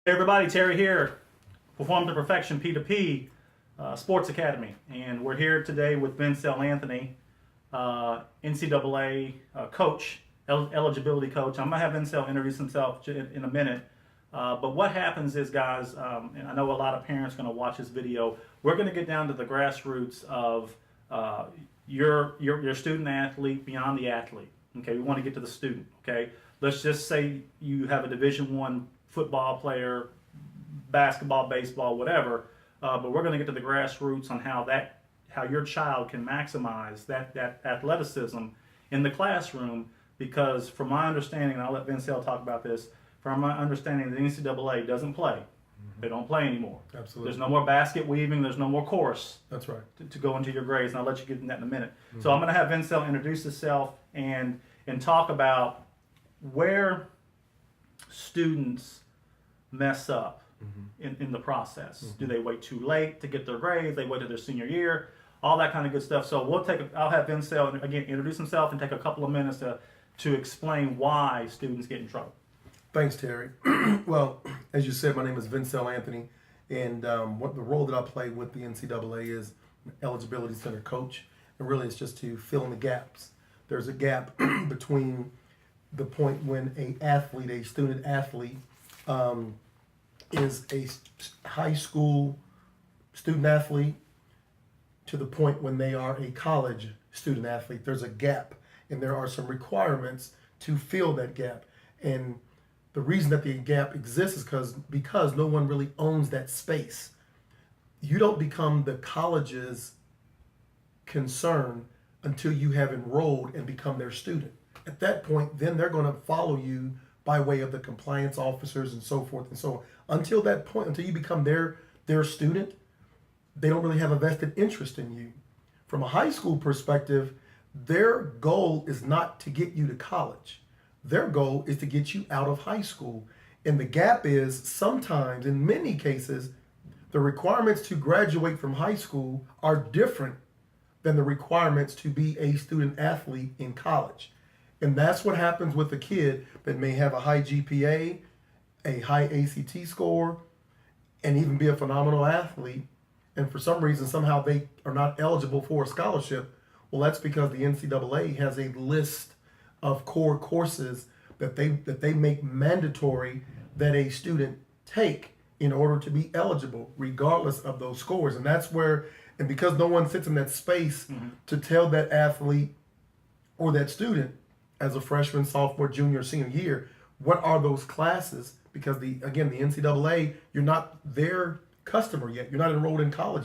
Hey everybody, Terry here, Perform to Perfection P2P Sports Academy, and we're here today with Vincel Anthony, NCAA coach, eligibility coach. I'm gonna have Vincel introduce himself in a minute, but what happens is, guys, and I know a lot of parents are gonna watch this video. We're gonna get down to the grassroots of your student athlete beyond the athlete. Okay, we want to get to the student. Okay, let's just say you have a Division I football player, basketball, baseball, whatever, but we're going to get to the grassroots on how your child can maximize that athleticism in the classroom, because from my understanding, and I'll let Vincel talk about this, from my understanding, the NCAA doesn't play. They don't play anymore. Absolutely. There's no more basket weaving. There's no more course. That's right. To go into your grades, and I'll let you get in that in a minute. So I'm going to have Vincel introduce himself and talk about where students mess up in the process. Do they wait too late to get their grades? They wait to their senior year? All that kind of good stuff. So I'll have Vincel again introduce himself and take a couple of minutes to explain why students get in trouble. Thanks, Terry. Well, as you said, my name is Vincel Anthony, and what the role that I play with the NCAA is an eligibility center coach, and really it's just to fill in the gaps. There's a gap between the point when a student athlete, is a high school student athlete to the point when they are a college student athlete. There's a gap, and there are some requirements to fill that gap. And the reason that the gap exists is because no one really owns that space. You don't become the college's concern until you have enrolled and become their student. At that point, then they're going to follow you by way of the compliance officers and so forth and so on. Until that point, until you become their student, they don't really have a vested interest in you. From a high school perspective, their goal is not to get you to college. Their goal is to get you out of high school. And the gap is sometimes, in many cases, the requirements to graduate from high school are different than the requirements to be a student athlete in college. And that's what happens with a kid that may have a high GPA, a high ACT score, and even be a phenomenal athlete. And for some reason, somehow they are not eligible for a scholarship. Well, that's because the NCAA has a list of core courses that they make mandatory that a student take in order to be eligible, regardless of those scores. And that's where, and because no one sits in that space to tell that athlete or that student as a freshman, sophomore, junior, senior year, what are those classes? Because the NCAA, you're not their customer yet. You're not enrolled in college